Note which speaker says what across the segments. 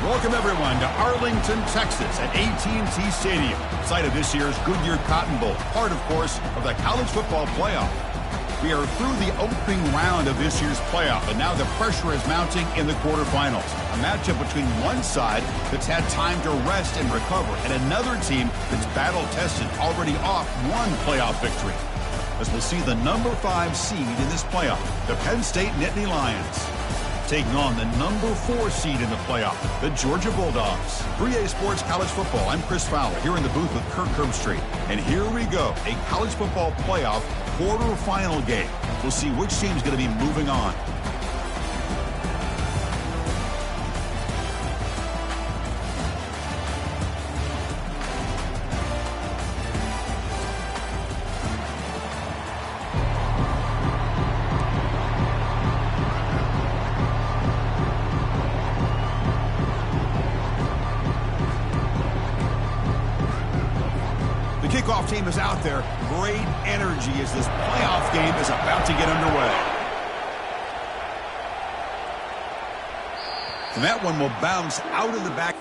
Speaker 1: Welcome, everyone, to Arlington, Texas at AT&T Stadium, site of this year's Goodyear Cotton Bowl, part, of course, of the college football playoff. We are through the opening round of this year's playoff, and now the pressure is mounting in the quarterfinals. A matchup between one side that's had time to rest and recover, and another team that's battle-tested, already off one playoff victory. As we'll see the number 5 seed in this playoff, the Penn State Nittany Lions, taking on the number 4 seed in the playoff, the Georgia Bulldogs. 3A Sports College Football, I'm Chris Fowler, here in the booth with Kirk Herbstreit. And here we go, a college football playoff quarterfinal game. We'll see which team's going to be moving on. Kickoff team is out there. Great energy as this playoff game is about to get underway. And that one will bounce out of the back.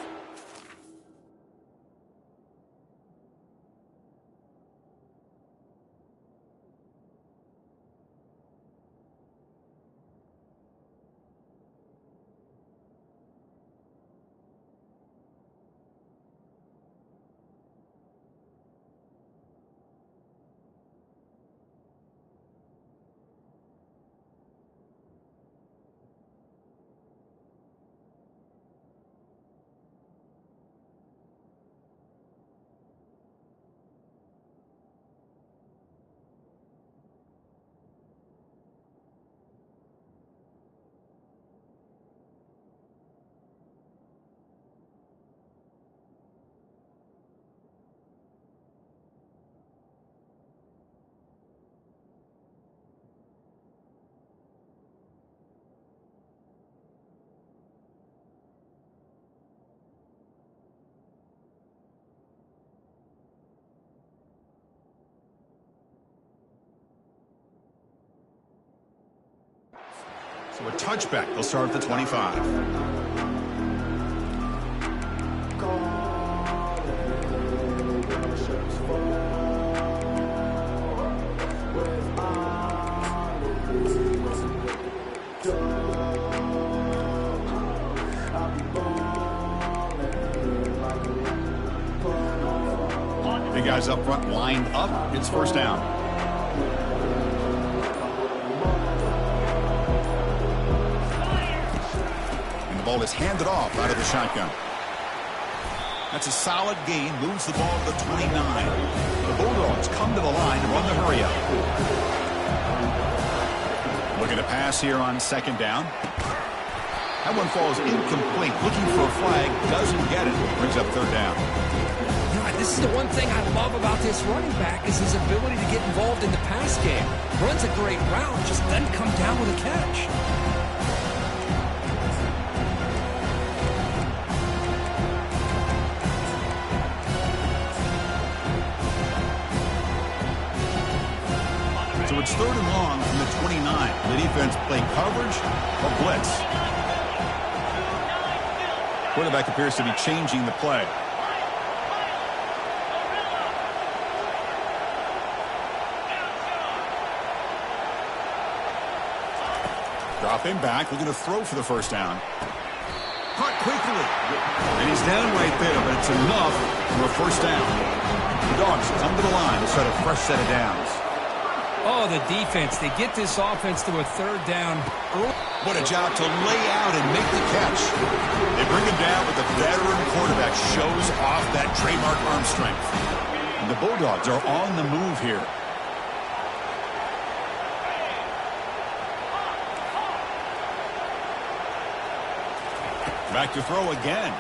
Speaker 1: So a touchback. They'll start at the 25. Big guys up front lined up. It's first down. Ball is handed off out of the shotgun. That's a solid gain. Moves the ball to the 29. The Bulldogs come to the line and run the hurry up. Looking to pass here on second down. That one falls incomplete. Looking for a flag. Doesn't get it. Brings up third down.
Speaker 2: This is the one thing I love about this running back is his ability to get involved in the pass game. Runs a great route, just doesn't come down with a catch.
Speaker 1: So it's third and long from the 29. The defense play coverage or blitz. Quarterback appears to be changing the play. Dropping back, looking to throw for the first down. Caught quickly. And he's down right there, but it's enough for a first down. The Dogs come to the line to start a fresh set of downs.
Speaker 2: Oh, the defense. They get this offense to a third down.
Speaker 1: What a job to lay out and make the catch. They bring him down, but the veteran quarterback shows off that trademark arm strength. And the Bulldogs are on the move here. Back to throw again.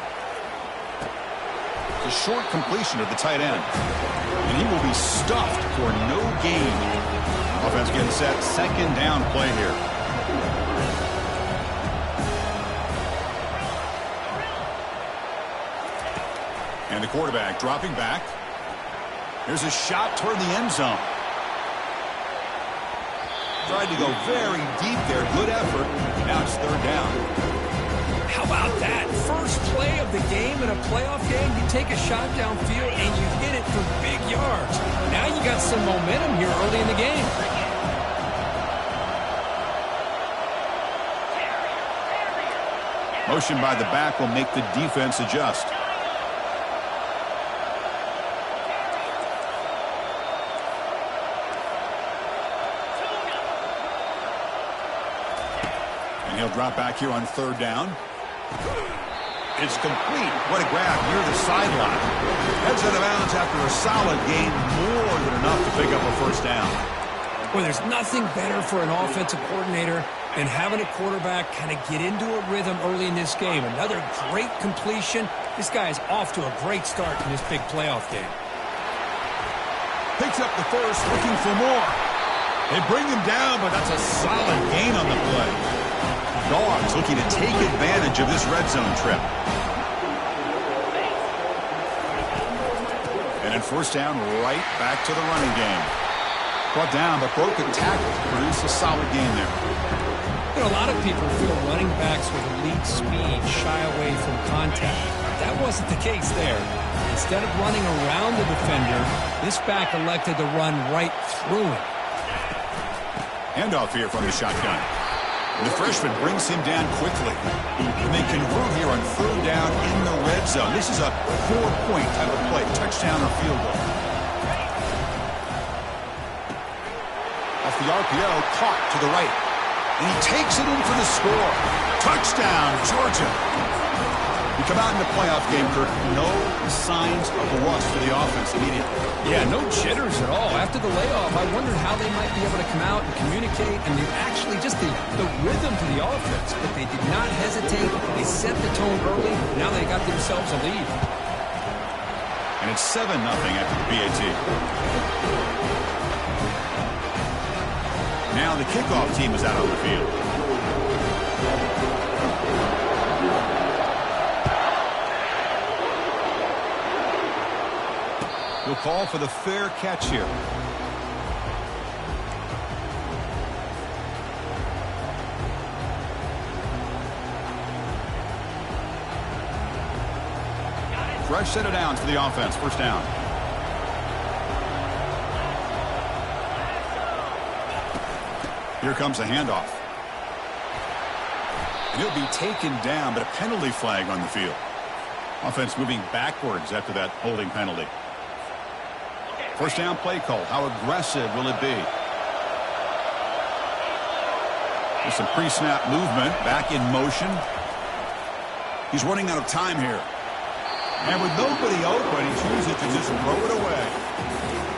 Speaker 1: a short completion to the tight end. And he will be stuffed for no gain. Offense getting set. Second down play here. And the quarterback dropping back. Here's a shot toward the end zone. Tried to go very deep there. Good effort. Now it's third down.
Speaker 2: How about that? First play of the game in a playoff game, you take a shot downfield and you hit it for big yards. Now you got some momentum here early in the game.
Speaker 1: Motion by the back will make the defense adjust. And he'll drop back here on third down. It's complete. What a grab near the sideline. Heads out of bounds after a solid gain, more than enough to pick up a first down.
Speaker 2: Well, there's nothing better for an offensive coordinator than having a quarterback kind of get into a rhythm early in this game. Another great completion. This guy is off to a great start in this big playoff game.
Speaker 1: Picks up the first, looking for more. They bring him down, but that's a solid gain on the play. Dogs looking to take advantage of this red zone trip. And in first down, right back to the running game. Brought down, but broke a tackle to produce a solid gain there.
Speaker 2: You know, a lot of people feel running backs with elite speed shy away from contact. That wasn't the case there. Instead of running around the defender, this back elected to run right through him.
Speaker 1: Handoff here from the shotgun. The freshman brings him down quickly. And they convert here on third down in the red zone. This is a 4-point type of play, touchdown or field goal. Off the RPO, caught to the right. And he takes it in for the score. Touchdown, Georgia. We come out in the playoff game, Kirk. No signs of a rust for the offense immediately.
Speaker 2: Yeah, no jitters at all. After the layoff, I wondered how they might be able to come out and communicate and actually just the rhythm to the offense. But they did not hesitate. They set the tone early. Now they got themselves a lead.
Speaker 1: And it's 7-0 after the PAT. Now the kickoff team is out on the field. We'll call for the fair catch here. Fresh set of downs for the offense. First down. Here comes a handoff. And he'll be taken down, but a penalty flag on the field. Offense moving backwards after that holding penalty. First down play call. How aggressive will it be? With some pre-snap movement. Back in motion. He's running out of time here. And with nobody open, he chooses to just throw it away.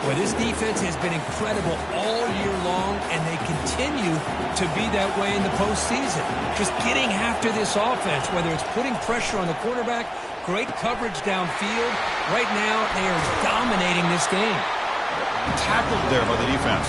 Speaker 2: Well, this defense has been incredible all year long, and they continue to be that way in the postseason. Just getting after this offense, whether it's putting pressure on the quarterback, great coverage downfield. Right now, they are dominating this game.
Speaker 1: Tackled there by the defense.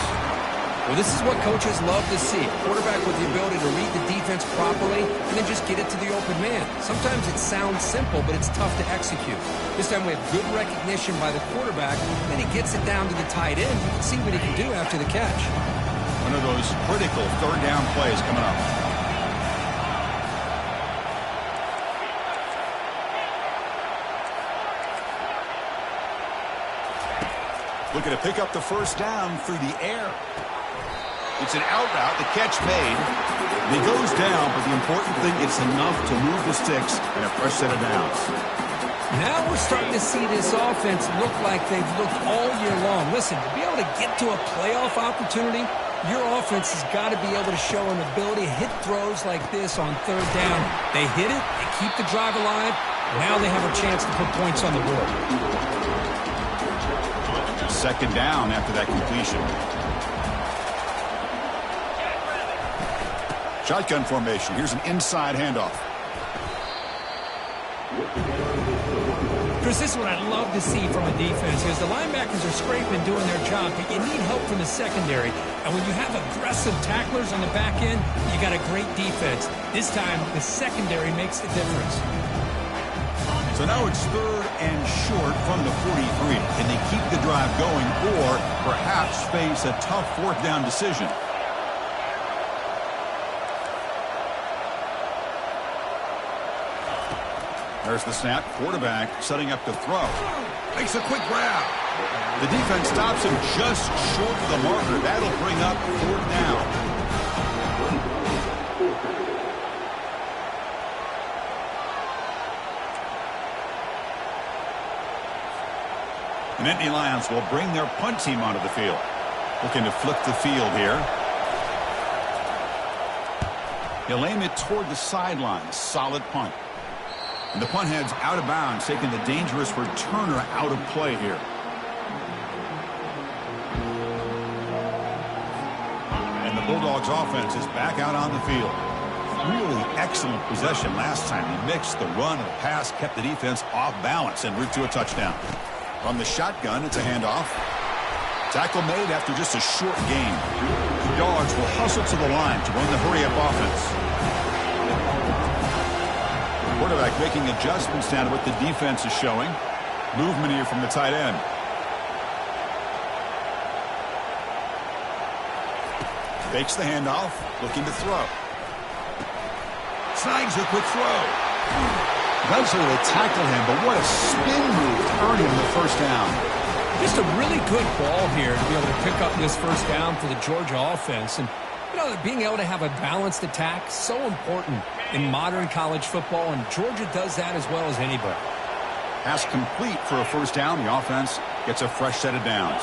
Speaker 2: Well, this is what coaches love to see. Quarterback with the ability to read the defense properly and then just get it to the open man. Sometimes it sounds simple, but it's tough to execute. This time we have good recognition by the quarterback. Then he gets it down to the tight end. You can see what he can do after the catch.
Speaker 1: One of those critical third down plays coming up. Looking to pick up the first down through the air. It's an out route, the catch made. And he goes down, but the important thing, it's enough to move the sticks and a fresh set of downs.
Speaker 2: Now we're starting to see this offense look like they've looked all year long. Listen, to be able to get to a playoff opportunity, your offense has got to be able to show an ability to hit throws like this on third down. They hit it, they keep the drive alive. Now they have a chance to put points on the board.
Speaker 1: Second down after that completion. Shotgun formation. Here's an inside handoff.
Speaker 2: Chris, this is what I love to see from a defense, because the linebackers are scraping doing their job, but you need help from the secondary. And when you have aggressive tacklers on the back end, you got a great defense. This time, the secondary makes the difference.
Speaker 1: So now it's 3rd and short from the 43. Can they keep the drive going or perhaps face a tough 4th down decision? There's the snap. Quarterback setting up to throw. Makes a quick grab. The defense stops him just short of the marker. That'll bring up 4th down. The Nittany Lions will bring their punt team onto the field. Looking to flip the field here. He'll aim it toward the sideline. Solid punt. And the punt heads out of bounds, taking the dangerous returner out of play here. And the Bulldogs offense is back out on the field. Really excellent possession last time. He mixed the run and the pass, kept the defense off balance en route to a touchdown. From the shotgun, it's a handoff. Tackle made after just a short gain. The Dogs will hustle to the line to run the hurry-up offense. Quarterback making adjustments now to what the defense is showing. Movement here from the tight end. Fakes the handoff, looking to throw. Snags a quick throw. Eventually they tackle him, but what a spin move to earn him the 1st down.
Speaker 2: Just a really good ball here to be able to pick up this 1st down for the Georgia offense. And, you know, being able to have a balanced attack, so important in modern college football, and Georgia does that as well as anybody.
Speaker 1: Pass complete for a 1st down. The offense gets a fresh set of downs.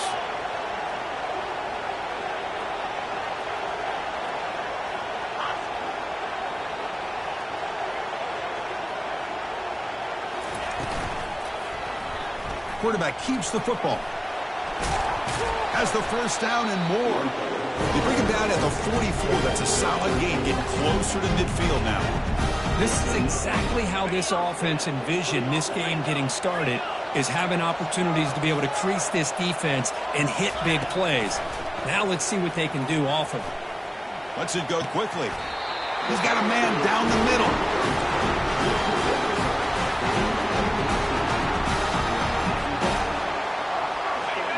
Speaker 1: Quarterback keeps the football. Has the 1st down and more. They bring him down at the 44. That's a solid gain, getting closer to midfield now.
Speaker 2: This is exactly how this offense envisioned this game getting started, is having opportunities to be able to crease this defense and hit big plays. Now let's see what they can do off of it.
Speaker 1: Lets it go quickly. He's got a man down the middle.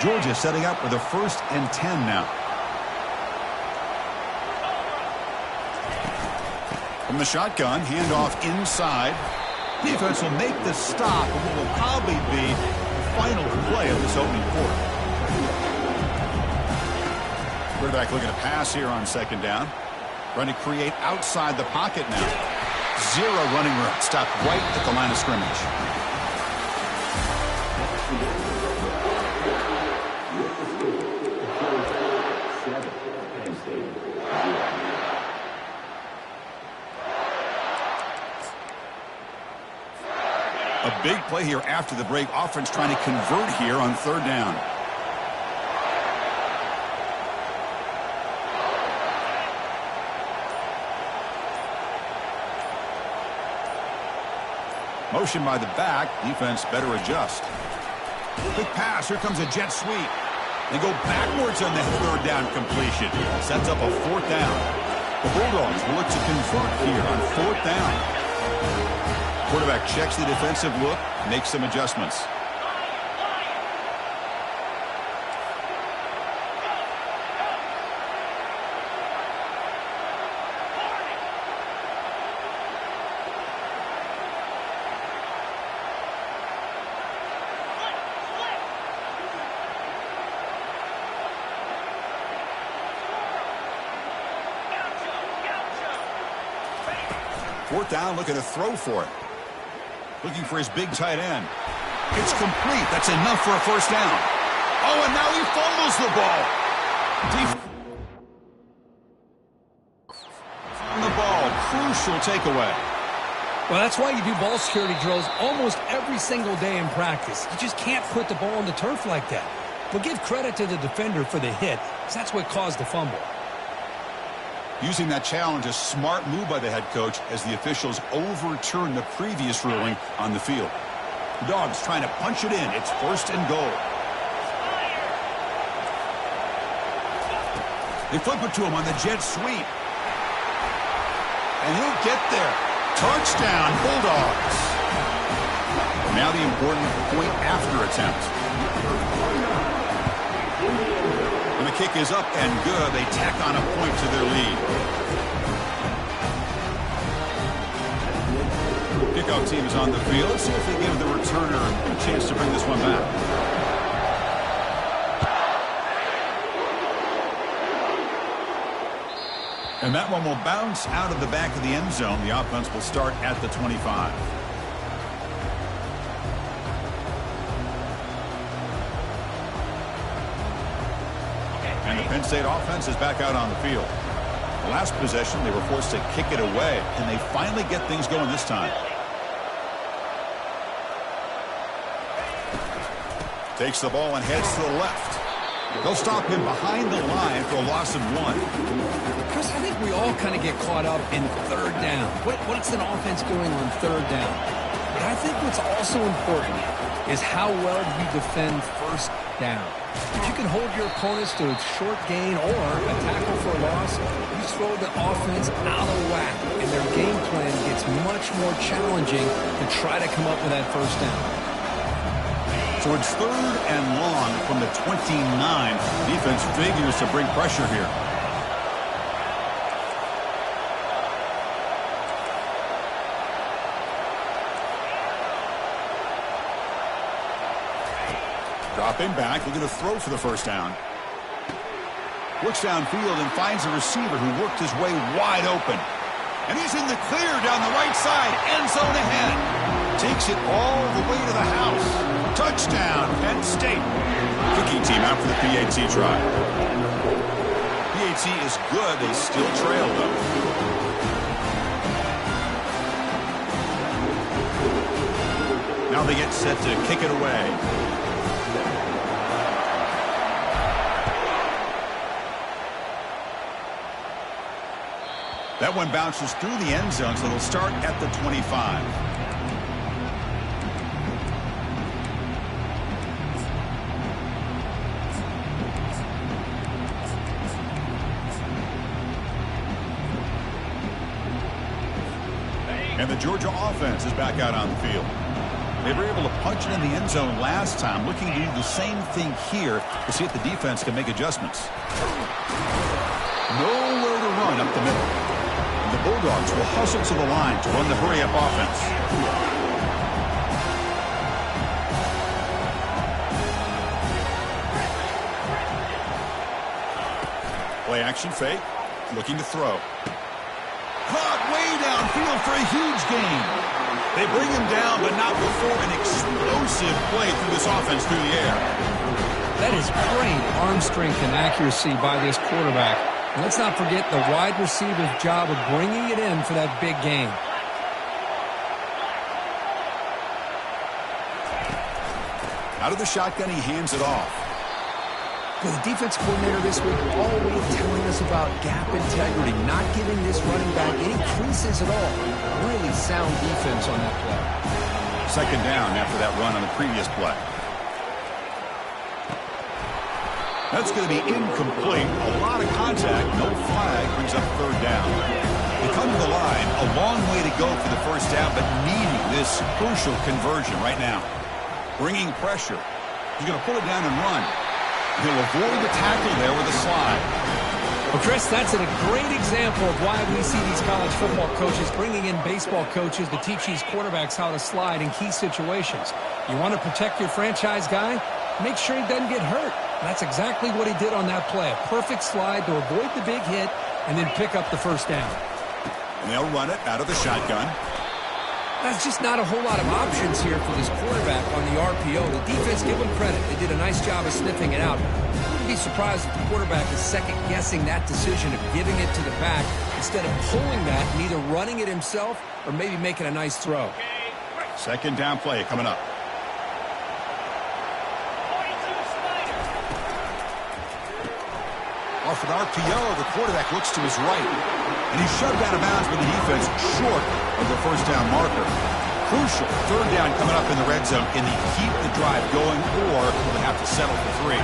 Speaker 1: Georgia setting up with a 1st and 10 now. From the shotgun, handoff inside. Defense will make the stop, and what will probably be the final play of this opening quarter. Quarterback looking to pass here on 2nd down. Trying to create outside the pocket now. 0 running room. Stopped right at the line of scrimmage. A big play here after the break. Offense trying to convert here on 3rd down. Motion by the back. Defense better adjust. Quick pass. Here comes a jet sweep. They go backwards on that 3rd down completion. Sets up a 4th down. The Bulldogs will look to convert here on 4th down. Quarterback checks the defensive look, makes some adjustments. Fourth down, looking to throw for it. Looking for his big tight end. It's complete. That's enough for a 1st down. Oh, and now he fumbles the ball. On the ball, crucial takeaway.
Speaker 2: Well, that's why you do ball security drills almost every single day in practice. You just can't put the ball on the turf like that. But give credit to the defender for the hit, because that's what caused the fumble.
Speaker 1: Using that challenge, a smart move by the head coach as the officials overturn the previous ruling on the field. The Dogs trying to punch it in. It's 1st and goal. They flip it to him on the jet sweep. And he'll get there. Touchdown, Bulldogs. Now the important point after attempt. And the kick is up and good. They tack on a point to their lead. Kickoff team is on the field. Let's see if they give the returner a chance to bring this one back. And that one will bounce out of the back of the end zone. The offense will start at the 25. And the Penn State offense is back out on the field. The last possession, they were forced to kick it away, and they finally get things going this time. Takes the ball and heads to the left. They'll stop him behind the line for a loss of 1.
Speaker 2: Chris, I think we all kind of get caught up in 3rd down. What's an offense doing on 3rd down? But I think what's also important is how well you defend 1st down. If you can hold your opponents to a short gain or a tackle for a loss, you throw the offense out of whack, and their game plan gets much more challenging to try to come up with that 1st down.
Speaker 1: So it's 3rd and long from the 29. Defense figures to bring pressure here. Dropping back, looking to throw for the 1st down. Looks downfield and finds a receiver who worked his way wide open. And he's in the clear down the right side, end zone ahead. Takes it all the way to the house. Touchdown, Penn State. Kicking team out for the PAT try. PAT is good. They still trail, though. Now they get set to kick it away. That one bounces through the end zone, so they'll start at the 25. And the Georgia offense is back out on the field. They were able to punch it in the end zone last time, looking to do the same thing here to see if the defense can make adjustments. Nowhere to run up the middle. And the Bulldogs will hustle to the line to run the hurry-up offense. Play action fake, looking to throw. Caught way downfield for a huge gain. They bring him down, but not before an explosive play through this offense through the air.
Speaker 2: That is great arm strength and accuracy by this quarterback. And let's not forget the wide receiver's job of bringing it in for that big gain.
Speaker 1: Out of the shotgun, he hands it off.
Speaker 2: Well, the defense coordinator this week always telling us about gap integrity, not giving this running back any creases at all. Really sound defense on that play.
Speaker 1: 2nd down after that run on the previous play. That's going to be incomplete. A lot of contact, no flag, brings up 3rd down. They come to the line, a long way to go for the 1st down, but needing this crucial conversion right now. Bringing pressure. He's going to pull it down and run. He'll avoid the tackle there with a slide.
Speaker 2: Well, Chris, that's a great example of why we see these college football coaches bringing in baseball coaches to teach these quarterbacks how to slide in key situations. You want to protect your franchise guy? Make sure he doesn't get hurt. And that's exactly what he did on that play. A perfect slide to avoid the big hit and then pick up the 1st down.
Speaker 1: And they'll run it out of the shotgun.
Speaker 2: That's just not a whole lot of options here for this quarterback on the RPO. The defense, give them credit. They did a nice job of sniffing it out. I wouldn't be surprised if the quarterback is second-guessing that decision of giving it to the back instead of pulling that and either running it himself or maybe making a nice throw.
Speaker 1: 2nd down play coming up. Off an RPO, the quarterback looks to his right. And he's shoved out of bounds with the defense short of the 1st down marker. Crucial. Third down coming up in the red zone. Can they keep the drive going, or will they have to settle for 3?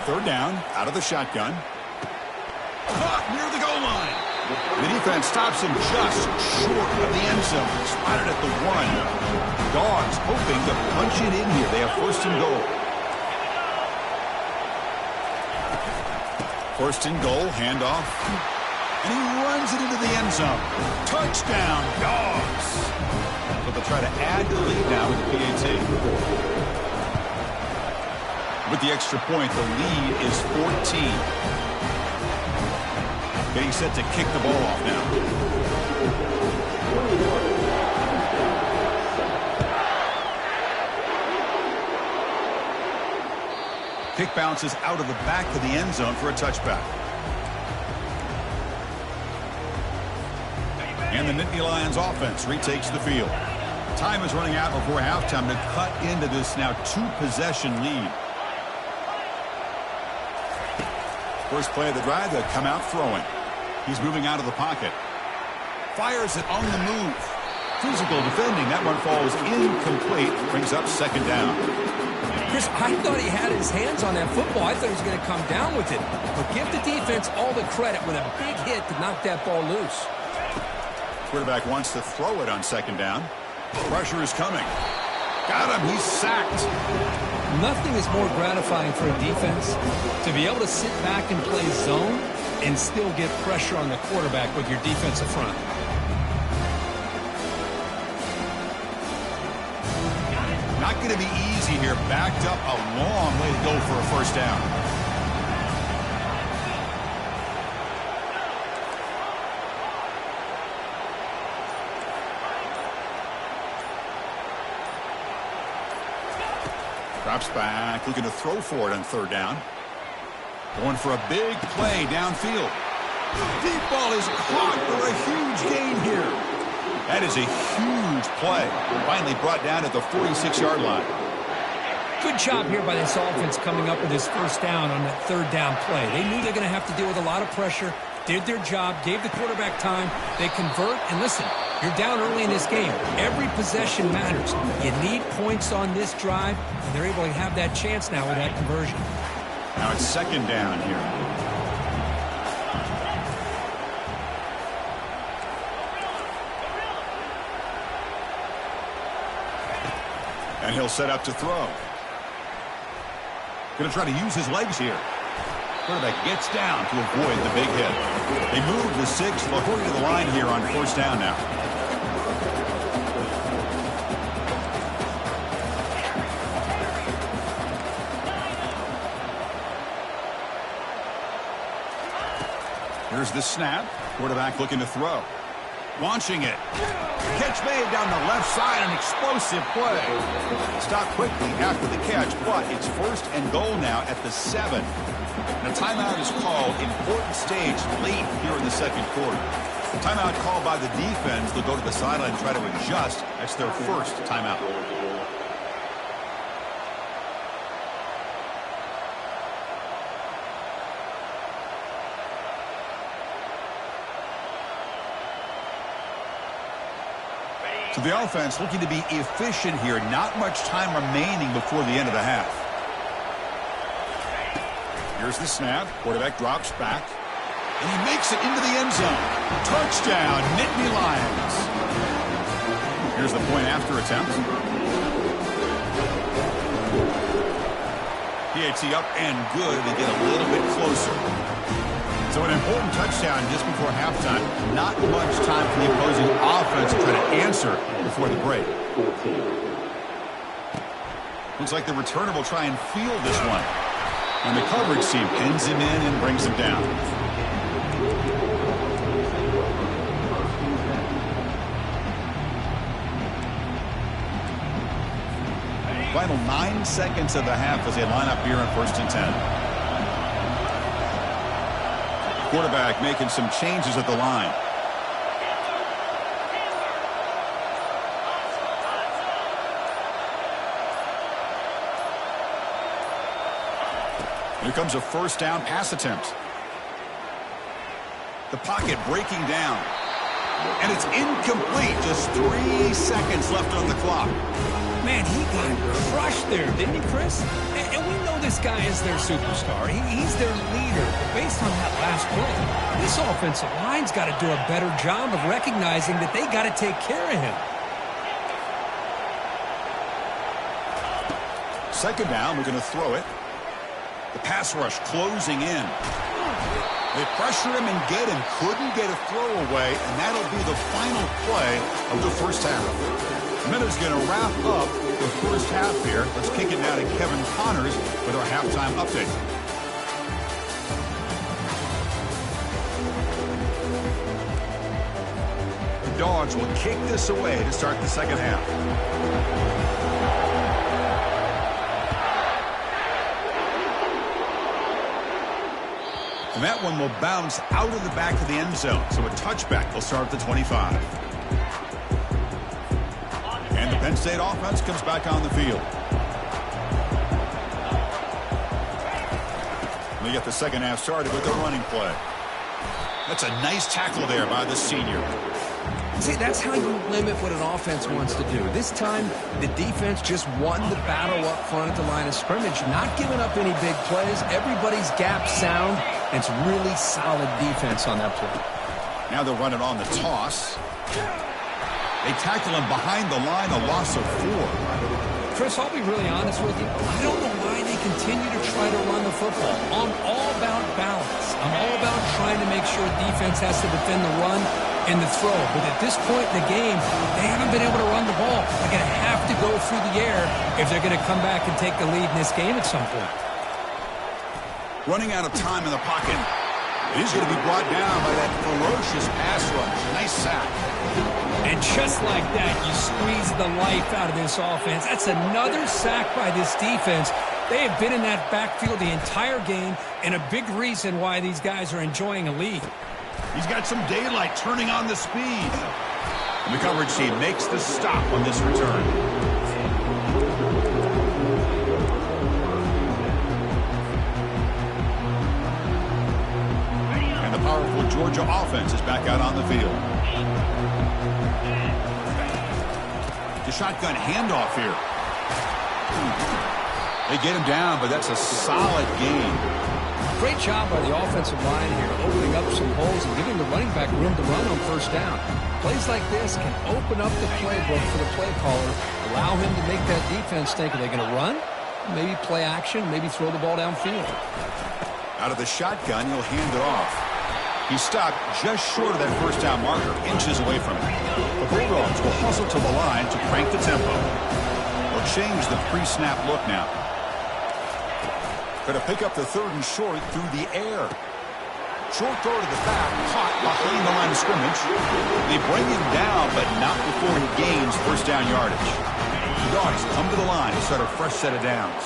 Speaker 1: Third down, out of the shotgun. Caught near the goal line. The defense stops him just short of the end zone. Spotted at the 1. Dogs hoping to punch it in here. They have first and goal. First and goal, handoff. And he runs it into the end zone. Touchdown, Dogs. So they'll try to add to the lead now with the PAT. With the extra point, the lead is 14. Getting set to kick the ball off now. Kick bounces out of the back of the end zone for a touchback. And the Nittany Lions offense retakes the field. Time is running out before halftime to cut into this now 2-possession lead. First play of the drive, they'll come out throwing. He's moving out of the pocket. Fires it on the move. Physical defending. That one falls incomplete. Brings up second down.
Speaker 2: Chris, I thought he had his hands on that football. I thought he was going to come down with it. But give the defense all the credit with a big hit to knock that ball loose.
Speaker 1: Quarterback wants to throw it on second down. Pressure is coming. Got him. He's sacked.
Speaker 2: Nothing is more gratifying for a defense to be able to sit back and play zone and still get pressure on the quarterback with your defensive front.
Speaker 1: Not going to be easy here. Backed up a long way to go for a first down. Drops back, looking to throw for it on third down. Going for a big play downfield. Deep ball is caught for a huge gain here. That is a huge play. Finally brought down at the 46-yard line.
Speaker 2: Good job here by this offense coming up with his first down on that third down play. They knew they're going to have to deal with a lot of pressure, did their job, gave the quarterback time. They convert, and listen, you're down early in this game. Every possession matters. You need points on this drive, and they're able to have that chance now with that conversion.
Speaker 1: Now it's second down here. And he'll set up to throw. Going to try to use his legs here. Quarterback gets down to avoid the big hit. They move the 6. They'll hurry to the line here on first down now. Here's the snap. Quarterback looking to throw. Launching it. Catch made down the left side. An explosive play. Stopped quickly after the catch, but it's first and goal now at the 7. And a timeout is called. Important stage late here in the second quarter. Timeout called by the defense. They'll go to the sideline and try to adjust. That's their first timeout. So the offense looking to be efficient here. Not much time remaining before the end of the half. Here's the snap. Quarterback drops back. And he makes it into the end zone. Touchdown, Nittany Lions. Here's the point after attempt. PAT up and good. They get a little bit closer. So an important touchdown just before halftime. Not much time for the opposing offense to try to answer before the break. Looks like the returner will try and field this one. And the coverage team pins him in and brings him down. Final 9 seconds of the half as they line up here in first and 10. Quarterback making some changes at the line. Here comes a first down pass attempt. The pocket breaking down. And it's incomplete. Just 3 seconds left on the clock.
Speaker 2: Man, he got crushed there, didn't he, Chris? And we know this guy is their superstar. He's their leader. But based on that last play, this offensive line's got to do a better job of recognizing that they got to take care of him.
Speaker 1: Second down, we're going to throw it. The pass rush closing in. They pressure him and get him. Couldn't get a throw away, and that'll be the final play of the first half. Minutes going to wrap up the first half here. Let's kick it now to Kevin Connors with our halftime update. The Dogs will kick this away to start the second half. And that one will bounce out of the back of the end zone. So a touchback will start at the 25. And the Penn State offense comes back on the field. We get the second half started with the running play. That's a nice tackle there by the senior.
Speaker 2: See, that's how you limit what an offense wants to do. This time, the defense just won the battle up front at the line of scrimmage, not giving up any big plays. Everybody's gap sound. It's really solid defense on that play.
Speaker 1: Now they're running on the toss. They tackle him behind the line, a loss of 4.
Speaker 2: Chris, I'll be really honest with you. I don't know why they continue to try to run the football. I'm all about balance. I'm all about trying to make sure defense has to defend the run and the throw. But at this point in the game, they haven't been able to run the ball. They're going to have to go through the air if they're going to come back and take the lead in this game at some point.
Speaker 1: Running out of time in the pocket. He's going to be brought down by that ferocious pass rush. Nice sack.
Speaker 2: And just like that, you squeeze the life out of this offense. That's another sack by this defense. They have been in that backfield the entire game, and a big reason why these guys are enjoying a lead.
Speaker 1: He's got some daylight turning on the speed. And the coverage team makes the stop on this return. And the powerful Georgia offense is back out on the field. The shotgun handoff here. They get him down, but that's a solid game.
Speaker 2: Great job by the offensive line here, opening up some holes and giving the running back room to run on first down. Plays like this can open up the playbook for the play caller, allow him to make that defense think, are they going to run? Maybe play action, maybe throw the ball downfield.
Speaker 1: Out of the shotgun, he'll hand it off. He stopped just short of that first down marker, inches away from it. The Bulldogs will hustle to the line to crank the tempo. They'll change the pre-snap look now. Going to pick up the third and short through the air. Short throw to the back, caught behind the line of scrimmage. They bring him down, but not before he gains first down yardage. The Dogs come to the line to start a fresh set of downs.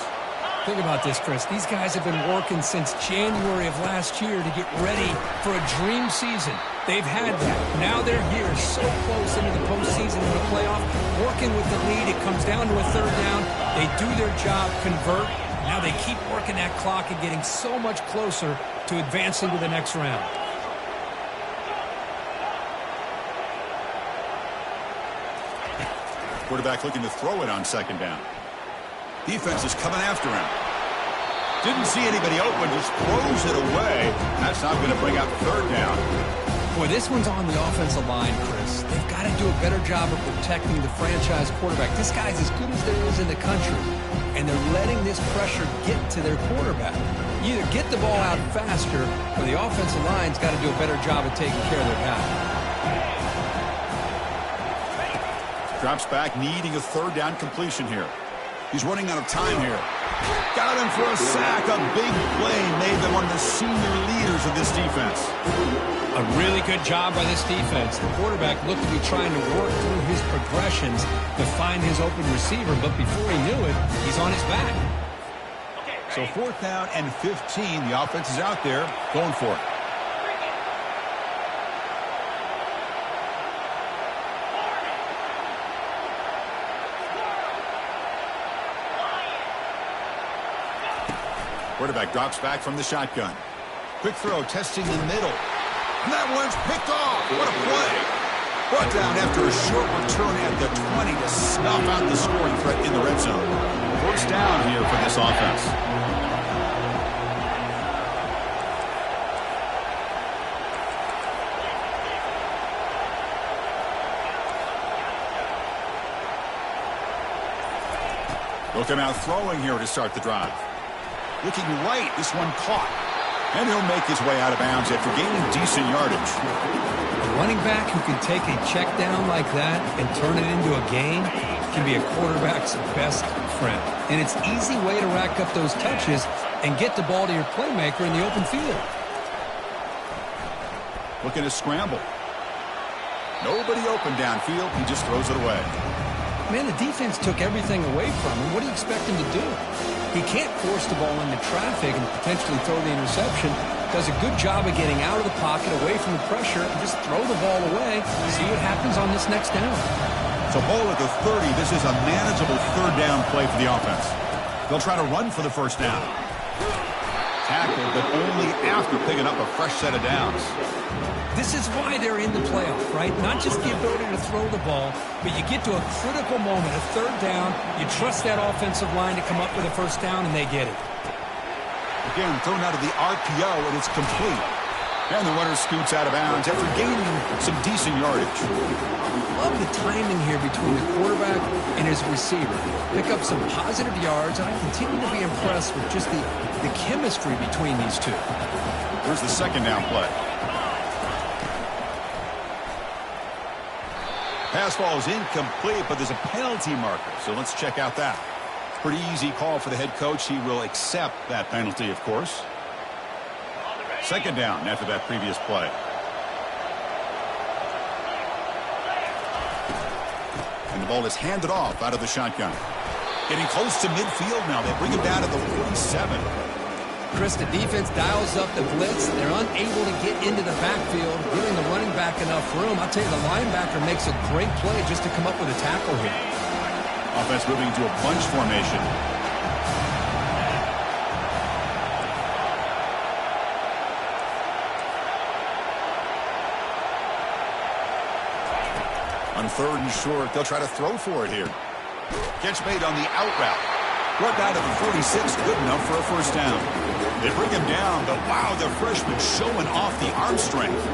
Speaker 2: Think about this, Chris. These guys have been working since January of last year to get ready for a dream season. They've had that. Now they're here so close into the postseason and the playoff, working with the lead. It comes down to a third down. They do their job, convert. Now they keep working that clock and getting so much closer to advancing to the next round.
Speaker 1: Quarterback looking to throw it on second down. Defense is coming after him. Didn't see anybody open, just throws it away. That's not going to bring out third down.
Speaker 2: Boy, this one's on the offensive line, Chris. They've got to do a better job of protecting the franchise quarterback. This guy's as good as there is in the country, and they're letting this pressure get to their quarterback. You either get the ball out faster, or the offensive line's got to do a better job of taking care of their guy.
Speaker 1: Drops back, needing a third down completion here. He's running out of time here. Got him for a sack. A big play made them one of the senior leaders of this defense.
Speaker 2: A really good job by this defense. The quarterback looked to be trying to work through his progressions to find his open receiver, but before he knew it, he's on his back.
Speaker 1: So fourth down and 15. The offense is out there going for it. Quarterback drops back from the shotgun. Quick throw, testing the middle. And that one's picked off. What a play. Brought down after a short return at the 20 to snuff out the scoring threat in the red zone. First down here for this offense. Looking out throwing here to start the drive. Looking right, this one caught. And he'll make his way out of bounds after gaining decent yardage.
Speaker 2: A running back who can take a check down like that and turn it into a gain can be a quarterback's best friend. And it's an easy way to rack up those touches and get the ball to your playmaker in the open field.
Speaker 1: Looking to scramble. Nobody open downfield. He just throws it away.
Speaker 2: Man, the defense took everything away from him. What do you expect him to do? He can't force the ball into traffic and potentially throw the interception. Does a good job of getting out of the pocket, away from the pressure, and just throw the ball away. See what happens on this next down.
Speaker 1: So ball at the 30. This is a manageable third down play for the offense. They'll try to run for the first down. Tackled, but only after picking up a fresh set of downs.
Speaker 2: This is why they're in the playoff, right? Not just the ability to throw the ball, but you get to a critical moment, a third down. You trust that offensive line to come up with a first down, and they get it.
Speaker 1: Again, thrown out of the RPO, and it's complete. And the runner scoots out of bounds after gaining some decent yardage.
Speaker 2: Love the timing here between the quarterback and his receiver. Pick up some positive yards, and I continue to be impressed with just the chemistry between these two.
Speaker 1: Here's the second down play. Pass ball is incomplete, but there's a penalty marker, so let's check out that. Pretty easy call for the head coach. He will accept that penalty, of course. Second down after that previous play. And the ball is handed off out of the shotgun. Getting close to midfield now. They bring him down at the 47.
Speaker 2: Chris, the defense dials up the blitz. They're unable to get into the backfield, giving the running back enough room. I'll tell you, the linebacker makes a great play just to come up with a tackle here.
Speaker 1: Offense moving to a bunch formation. On third and short, they'll try to throw for it here. Catch made on the out route. Brought down to the 46, good enough for a first down. They bring him down, but wow, the freshman showing off the arm strength.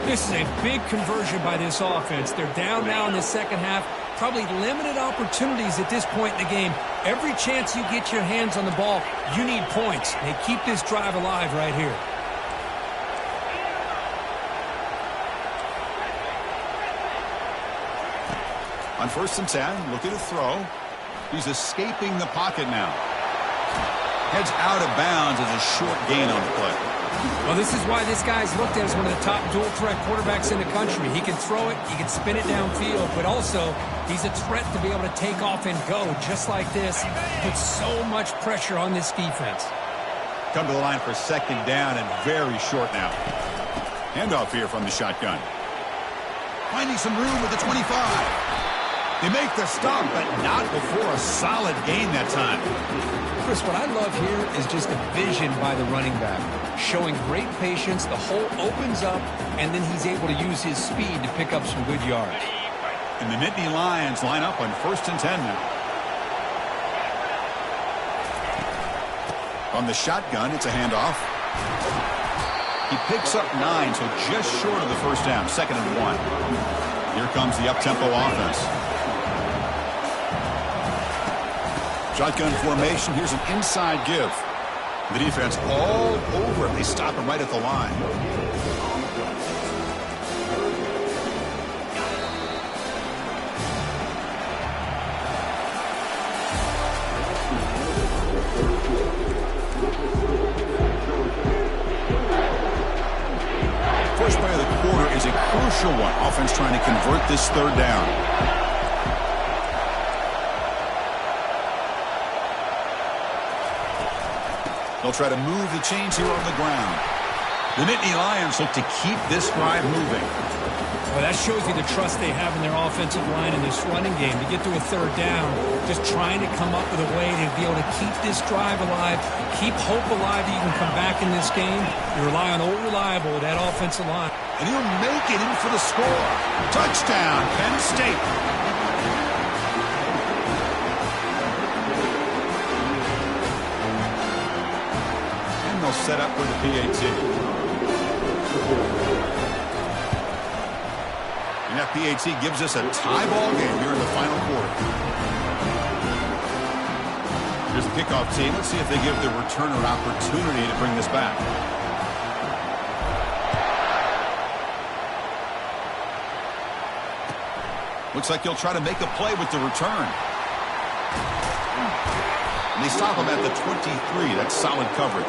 Speaker 2: This is a big conversion by this offense. They're down now in the second half. Probably limited opportunities at this point in the game. Every chance you get your hands on the ball, you need points. They keep this drive alive right here.
Speaker 1: On first and 10, looking to throw. He's escaping the pocket now. Heads out of bounds as a short gain on the play.
Speaker 2: Well, this is why this guy's looked at as one of the top dual-threat quarterbacks in the country. He can throw it, he can spin it downfield, but also he's a threat to be able to take off and go just like this. Puts so much pressure on this defense.
Speaker 1: Come to the line for second down and very short now. Handoff here from the shotgun. Finding some room with the 25. They make the stop, but not before a solid gain that time.
Speaker 2: Chris, what I love here is just the vision by the running back. Showing great patience, the hole opens up, and then he's able to use his speed to pick up some good yards.
Speaker 1: And the Nittany Lions line up on first and 10 now. On the shotgun, it's a handoff. He picks up 9, so just short of the first down, second and 1. Here comes the up-tempo offense. Shotgun formation. Here's an inside give. The defense all over it. They stop him right at the line. First play of the quarter is a crucial one. Offense trying to convert this third down. They'll try to move the chains here on the ground. The Nittany Lions look to keep this drive moving.
Speaker 2: Well, that shows you the trust they have in their offensive line in this running game. To get to a third down, just trying to come up with a way to be able to keep this drive alive, keep hope alive that you can come back in this game. You rely on old reliable, that offensive line.
Speaker 1: And he'll make it in for the score. Touchdown, Penn State. And they'll set up for the PAT. And that PAT gives us a tie ball game here in the final quarter. Here's the kickoff team. Let's see if they give the returner an opportunity to bring this back. Looks like he'll try to make a play with the return. And they stop him at the 23. That's solid coverage.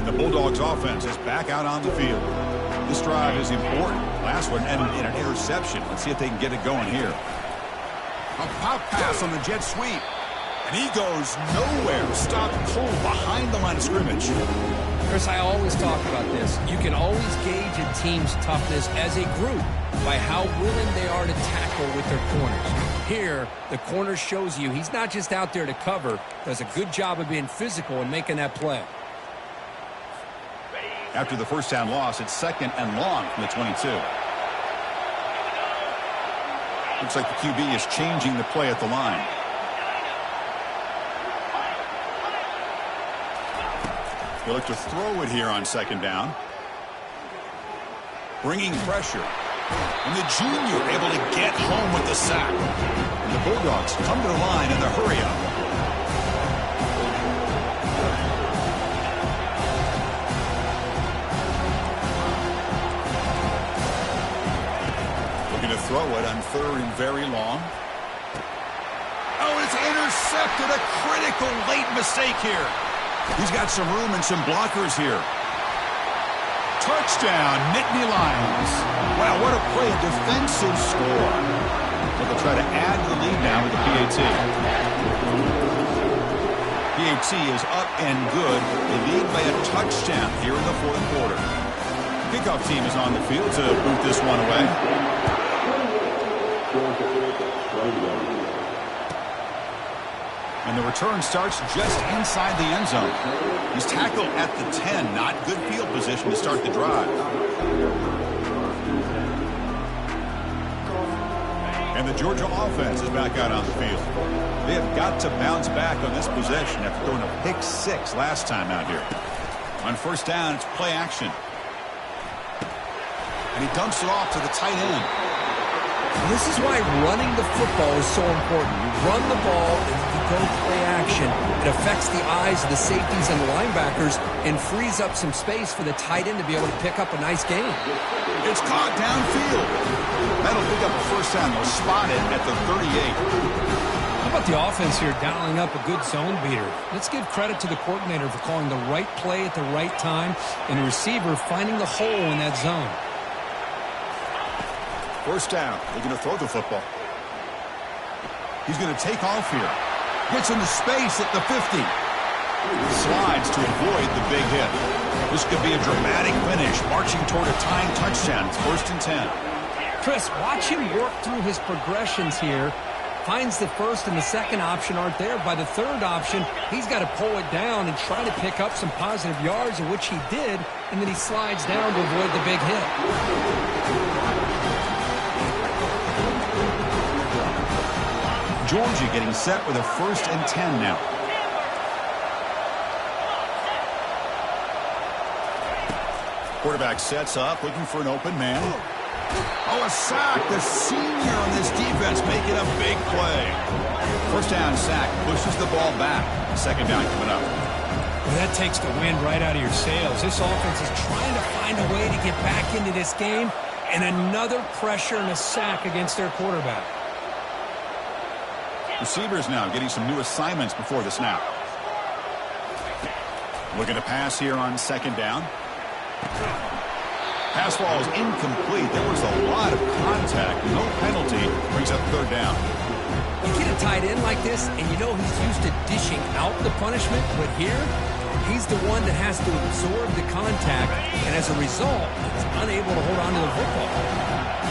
Speaker 1: The Bulldogs offense is back out on the field. This drive is important. Last one ended in an interception. Let's see if they can get it going here. A pop pass on the jet sweep. And he goes nowhere. Stopped cold behind the line of scrimmage.
Speaker 2: Chris, I always talk about this. You can always gauge a team's toughness as a group by how willing they are to tackle with their corners. Here, the corner shows you he's not just out there to cover, does a good job of being physical and making that play.
Speaker 1: After the first down loss, it's 2nd and long from the 22. Looks like the QB is changing the play at the line. He'll look to throw it here on 2nd down. Bringing pressure. And the junior able to get home with the sack. And the Bulldogs come to the line in the hurry-up. Throw it on 3rd and very long. Oh, it's intercepted. A critical late mistake here. He's got some room and some blockers here. Touchdown, Nittany Lions. Wow, what a play, a defensive score. But they'll try to add to the lead now with the PAT. PAT is up and good. They lead by a touchdown here in the 4th quarter. Kickoff team is on the field to boot this one away. And the return starts just inside the end zone. He's tackled at the 10. Not good field position to start the drive. And the Georgia offense is back out on the field. They have got to bounce back on this possession after throwing a pick 6 last time out here. On 1st down, it's play action. And he dumps it off to the tight end.
Speaker 2: This is why running the football is so important. You run the ball and you go play action. It affects the eyes of the safeties and the linebackers and frees up some space for the tight end to be able to pick up a nice gain.
Speaker 1: It's caught downfield. That'll pick up a 1st down. They'll spot it at the 38.
Speaker 2: How about the offense here dialing up a good zone beater? Let's give credit to the coordinator for calling the right play at the right time and the receiver finding the hole in that zone.
Speaker 1: 1st down. They're going to throw the football. He's going to take off here. Gets into space at the 50. Slides to avoid the big hit. This could be a dramatic finish, marching toward a tying touchdown. It's 1st and 10.
Speaker 2: Chris, watch him work through his progressions here. Finds the 1st and the 2nd option aren't there. By the 3rd option, he's got to pull it down and try to pick up some positive yards, in which he did, and then he slides down to avoid the big hit.
Speaker 1: Georgia getting set with a 1st and 10 now. Quarterback sets up, looking for an open man. Oh, a sack. The senior on this defense making a big play. 1st down sack, pushes the ball back. 2nd down coming up.
Speaker 2: Well, that takes the wind right out of your sails. This offense is trying to find a way to get back into this game, And another pressure and a sack against their quarterback.
Speaker 1: Receivers now getting some new assignments before the snap. Looking to pass here on second down. Pass ball is incomplete. There was a lot of contact. No penalty. Brings up third down.
Speaker 2: You get a tight end like this, and you know he's used to dishing out the punishment. But here, he's the one that has to absorb the contact, and as a result, he's unable to hold on to the football.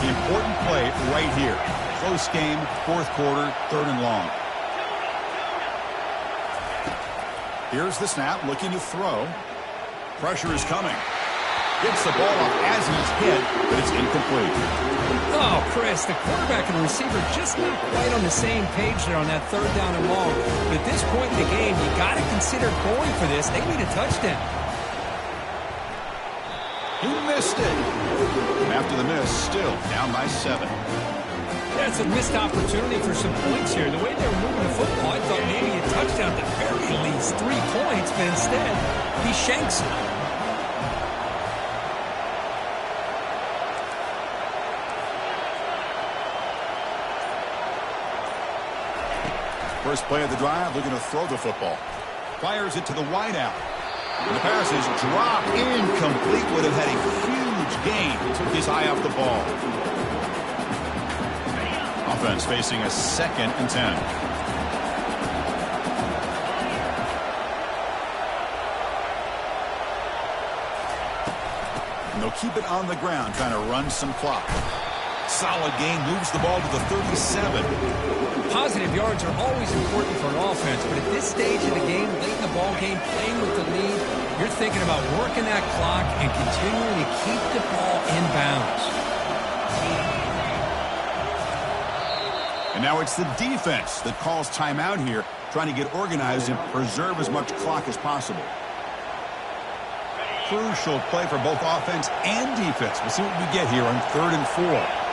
Speaker 1: The important play right here. Close game, fourth quarter, third and long. Here's the snap, looking to throw. Pressure is coming. Gets the ball off as he's hit, but it's incomplete.
Speaker 2: Oh, Chris, the quarterback and the receiver just not quite on the same page there on that third down and long. But at this point in the game, you got to consider going for this. They need a touchdown.
Speaker 1: He missed it. And after the miss, still down by 7.
Speaker 2: That's a missed opportunity for some points here. The way they were moving the football, I thought maybe a touchdown at the very least, 3 points, but instead, he shanks it.
Speaker 1: First play of the drive, looking to throw the football. Fires it to the wideout. And the pass is dropped incomplete. Would have had a huge gain. Took his eye off the ball. Offense facing a 2nd and 10. And they'll keep it on the ground, trying to run some clock. Solid gain, moves the ball to the 37.
Speaker 2: Positive yards are always important for an offense, but at this stage of the game, late in the ball game, playing with the lead, you're thinking about working that clock and continuing to keep the ball in bounds.
Speaker 1: And now it's the defense that calls timeout here, trying to get organized and preserve as much clock as possible. Crucial play for both offense and defense. We'll see what we get here on 3rd and 4.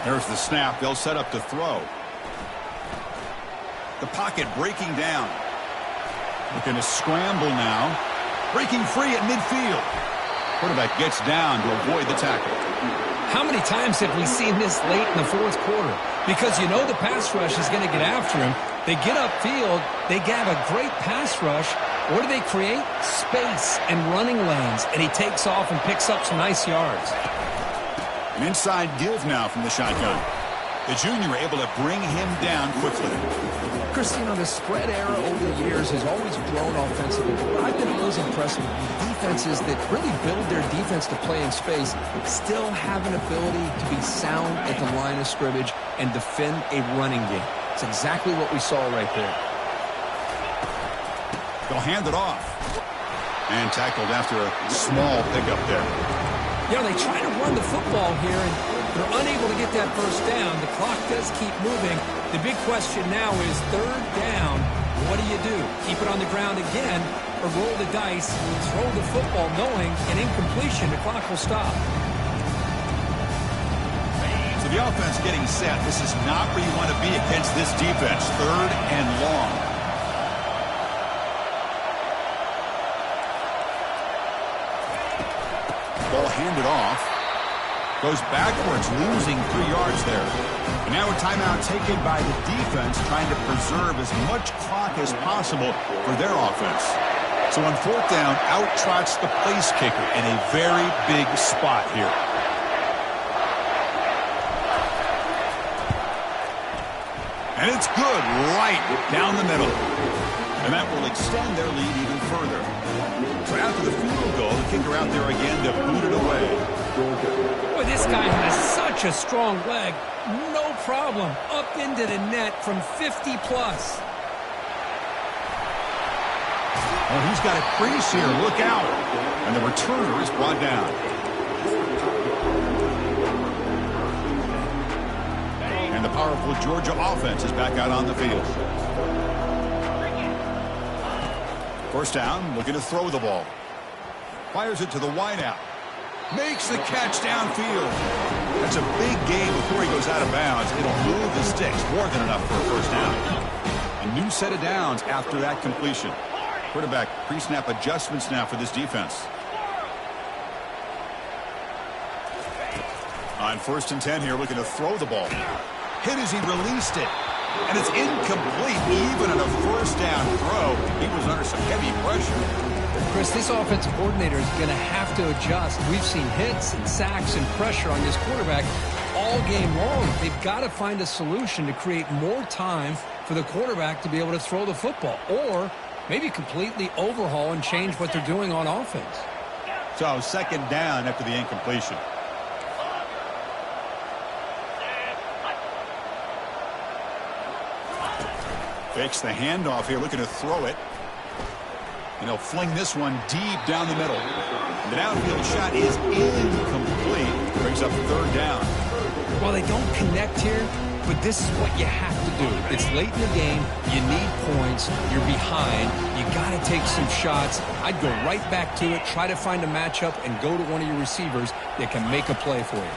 Speaker 1: There's the snap. They'll set up to throw. The pocket breaking down. Looking to scramble now. Breaking free at midfield. Quarterback gets down to avoid the tackle.
Speaker 2: How many times have we seen this late in the fourth quarter? Because you know the pass rush is going to get after him. They get upfield. They have a great pass rush. What do they create? Space and running lanes. And he takes off and picks up some nice yards.
Speaker 1: An inside give now from the shotgun. The junior able to bring him down quickly.
Speaker 2: Chris, you know, the spread era over the years has always grown offensively. But I've been always impressed with defenses that really build their defense to play in space, still have an ability to be sound at the line of scrimmage and defend a running game. It's exactly what we saw right there.
Speaker 1: They'll hand it off. And tackled after a small pickup there.
Speaker 2: You know, they try to run the football here, and they're unable to get that first down. The clock does keep moving. The big question now is 3rd down. What do you do? Keep it on the ground again, or roll the dice, throw the football, knowing an incompletion, the clock will stop.
Speaker 1: So the offense getting set. This is not where you want to be against this defense. 3rd and long. Ball handed off. Goes backwards, losing 3 yards there. And now a timeout taken by the defense, trying to preserve as much clock as possible for their offense. So on 4th down, out trots the place kicker in a very big spot here. And it's good right down the middle. And that will extend their lead even further. So after the field goal, the kicker out there again to boot it away.
Speaker 2: Boy, this guy has such a strong leg. No problem. Up into the net from 50 plus.
Speaker 1: Oh, he's got a crease here. Look out. And the returner is brought down. And the powerful Georgia offense is back out on the field. 1st down, looking to throw the ball. Fires it to the wideout. Makes the catch downfield. That's a big gain before he goes out of bounds. It'll move the sticks more than enough for a first down. A new set of downs after that completion. Quarterback pre-snap adjustments now for this defense. On 1st and 10 here, looking to throw the ball. Hit as he released it. And it's incomplete. Even on a first down throw, he was under some heavy pressure.
Speaker 2: Chris, this offensive coordinator is going to have to adjust. We've seen hits and sacks and pressure on this quarterback all game long. They've got to find a solution to create more time for the quarterback to be able to throw the football, or maybe completely overhaul and change what they're doing on offense.
Speaker 1: So 2nd down after the incompletion. Fakes the handoff here, looking to throw it. And he'll fling this one deep down the middle. The downfield shot is incomplete. Brings up 3rd down.
Speaker 2: Well, they don't connect here, but this is what you have to do. It's late in the game. You need points. You're behind. You got to take some shots. I'd go right back to it, try to find a matchup, and go to one of your receivers that can make a play for you.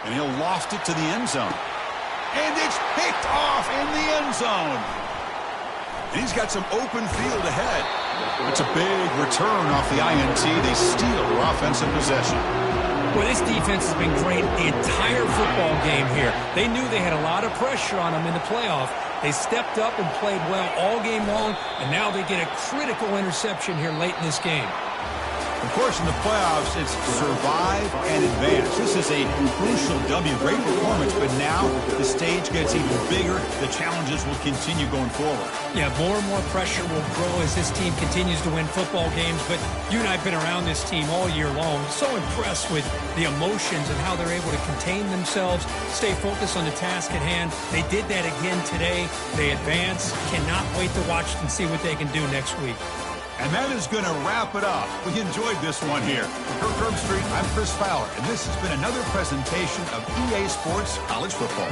Speaker 1: And he'll loft it to the end zone. And it's picked off in the end zone. And he's got some open field ahead. It's a big return off the INT. They steal their offensive possession.
Speaker 2: Well, this defense has been great the entire football game here. They knew they had a lot of pressure on them in the playoff. They stepped up and played well all game long, and now they get a critical interception here late in this game.
Speaker 1: Of course, in the playoffs, it's survive and advance. This is a crucial W. Great performance, but now the stage gets even bigger. The challenges will continue going forward.
Speaker 2: Yeah, more and more pressure will grow as this team continues to win football games, but you and I have been around this team all year long. So impressed with the emotions and how they're able to contain themselves, stay focused on the task at hand. They did that again today. They advance. Cannot wait to watch and see what they can do next week.
Speaker 1: And that is going to wrap it up. We enjoyed this one here. For Kirk Street, I'm Chris Fowler, and this has been another presentation of EA Sports College Football.